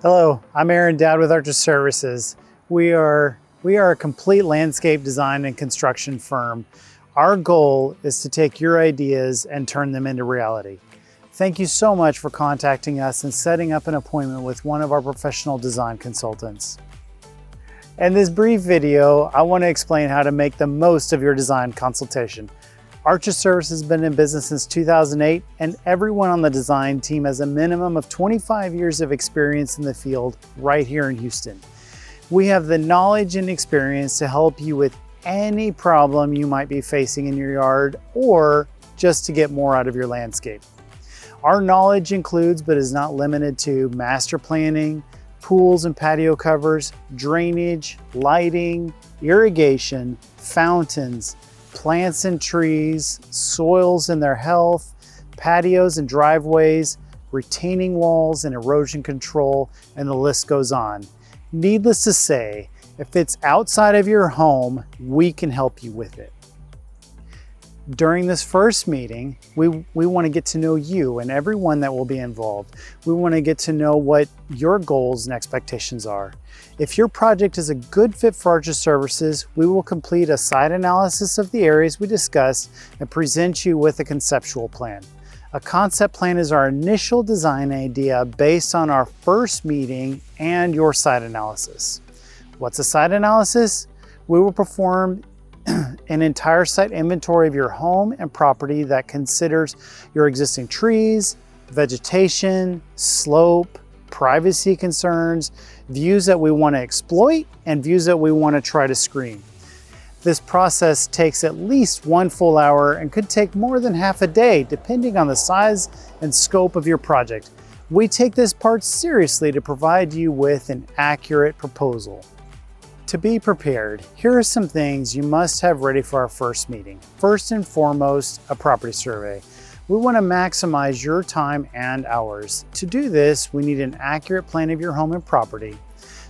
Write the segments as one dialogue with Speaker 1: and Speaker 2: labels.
Speaker 1: Hello, I'm Aaron Dowd with Archer Services. We are a complete landscape design and construction firm. Our goal is to take your ideas and turn them into reality. Thank you so much for contacting us and setting up an appointment with one of our professional design consultants. In this brief video, I want to explain how to make the most of your design consultation. Archer Services has been in business since 2008, and everyone on the design team has a minimum of 25 years of experience in the field right here in Houston. We have the knowledge and experience to help you with any problem you might be facing in your yard or just to get more out of your landscape. Our knowledge includes, but is not limited to, master planning, pools and patio covers, drainage, lighting, irrigation, fountains, plants and trees, soils and their health, patios and driveways, retaining walls and erosion control, and the list goes on. Needless to say, if it's outside of your home, we can help you with it. During this first meeting, we want to get to know you and everyone that will be involved. We want to get to know what your goals and expectations are. If your project is a good fit for Archer Services, we will complete a site analysis of the areas we discussed and present you with a conceptual plan. A concept plan is our initial design idea based on our first meeting and your site analysis. What's a site analysis? We will perform an entire site inventory of your home and property that considers your existing trees, vegetation, slope, privacy concerns, views that we want to exploit, and views that we want to try to screen. This process takes at least 1 full hour and could take more than half a day, depending on the size and scope of your project. We take this part seriously to provide you with an accurate proposal. To be prepared, here are some things you must have ready for our first meeting. First and foremost, a property survey. We want to maximize your time and hours. To do this, we need an accurate plan of your home and property.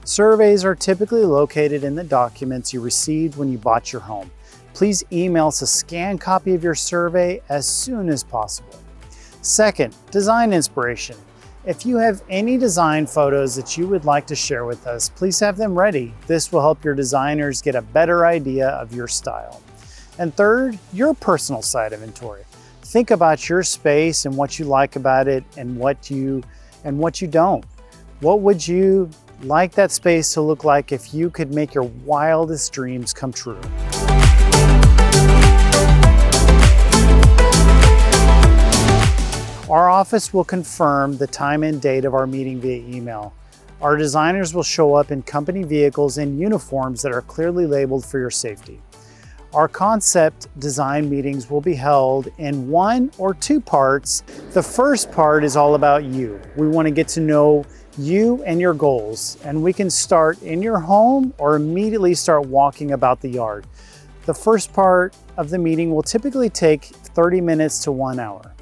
Speaker 1: Surveys are typically located in the documents you received when you bought your home. Please email us a scanned copy of your survey as soon as possible. Second, design inspiration. If you have any design photos that you would like to share with us, please have them ready. This will help your designers get a better idea of your style. And third, your personal site inventory. Think about your space and what you like about it and what you don't. What would you like that space to look like if you could make your wildest dreams come true? Our office will confirm the time and date of our meeting via email. Our designers will show up in company vehicles and uniforms that are clearly labeled for your safety. Our concept design meetings will be held in 1 or 2 parts. The first part is all about you. We want to get to know you and your goals, and we can start in your home or immediately start walking about the yard. The first part of the meeting will typically take 30 minutes to 1 hour.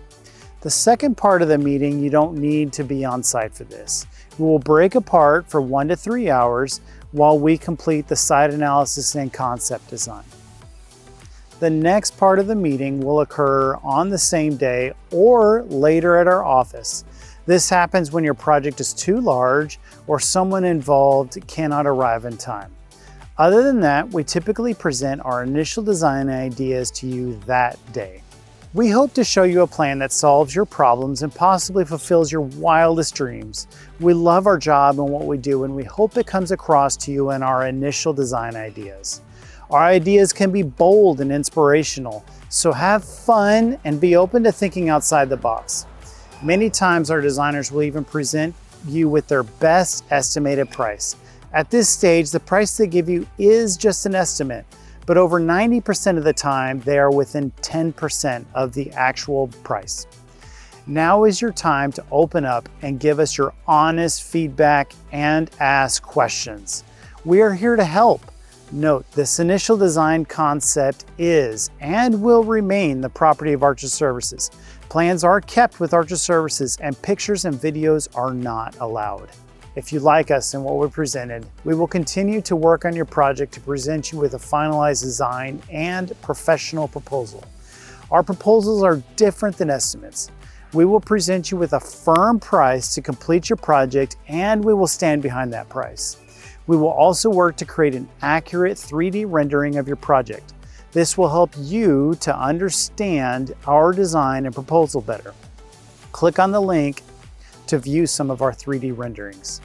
Speaker 1: The second part of the meeting, you don't need to be on site for this. We will break apart for 1 to 3 hours while we complete the site analysis and concept design. The next part of the meeting will occur on the same day or later at our office. This happens when your project is too large or someone involved cannot arrive in time. Other than that, we typically present our initial design ideas to you that day. We hope to show you a plan that solves your problems and possibly fulfills your wildest dreams. We love our job and what we do, and we hope it comes across to you in our initial design ideas. Our ideas can be bold and inspirational, so have fun and be open to thinking outside the box. Many times our designers will even present you with their best estimated price. At this stage, the price they give you is just an estimate, but over 90% of the time, they are within 10% of the actual price. Now is your time to open up and give us your honest feedback and ask questions. We are here to help. Note, this initial design concept is and will remain the property of Archer Services. Plans are kept with Archer Services and pictures and videos are not allowed. If you like us and what we presented, we will continue to work on your project to present you with a finalized design and professional proposal. Our proposals are different than estimates. We will present you with a firm price to complete your project, and we will stand behind that price. We will also work to create an accurate 3D rendering of your project. This will help you to understand our design and proposal better. Click on the link to view some of our 3D renderings.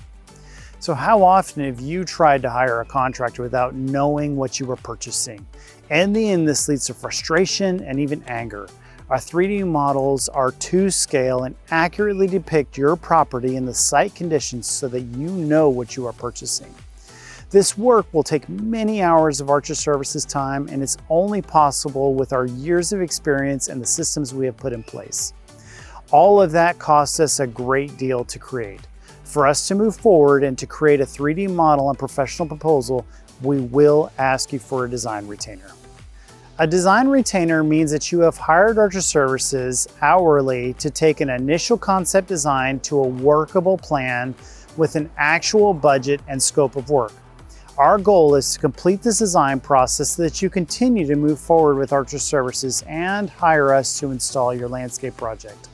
Speaker 1: So how often have you tried to hire a contractor without knowing what you were purchasing? In the end, this leads to frustration and even anger. Our 3D models are to scale and accurately depict your property and the site conditions so that you know what you are purchasing. This work will take many hours of Archer Services time, and it's only possible with our years of experience and the systems we have put in place. All of that costs us a great deal to create. For us to move forward and to create a 3D model and professional proposal, we will ask you for a design retainer. A design retainer means that you have hired Archer Services hourly to take an initial concept design to a workable plan with an actual budget and scope of work. Our goal is to complete this design process so that you continue to move forward with Archer Services and hire us to install your landscape project.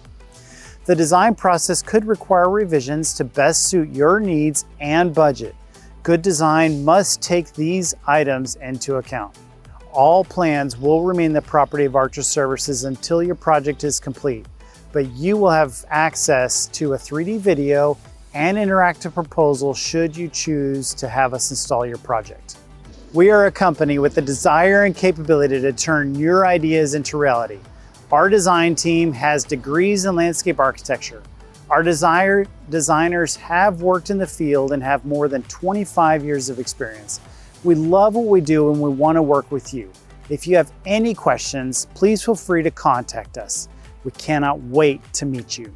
Speaker 1: The design process could require revisions to best suit your needs and budget. Good design must take these items into account. All plans will remain the property of Archer Services until your project is complete, but you will have access to a 3D video and interactive proposal should you choose to have us install your project. We are a company with the desire and capability to turn your ideas into reality. Our design team has degrees in landscape architecture. Our designers have worked in the field and have more than 25 years of experience. We love what we do and we want to work with you. If you have any questions, please feel free to contact us. We cannot wait to meet you.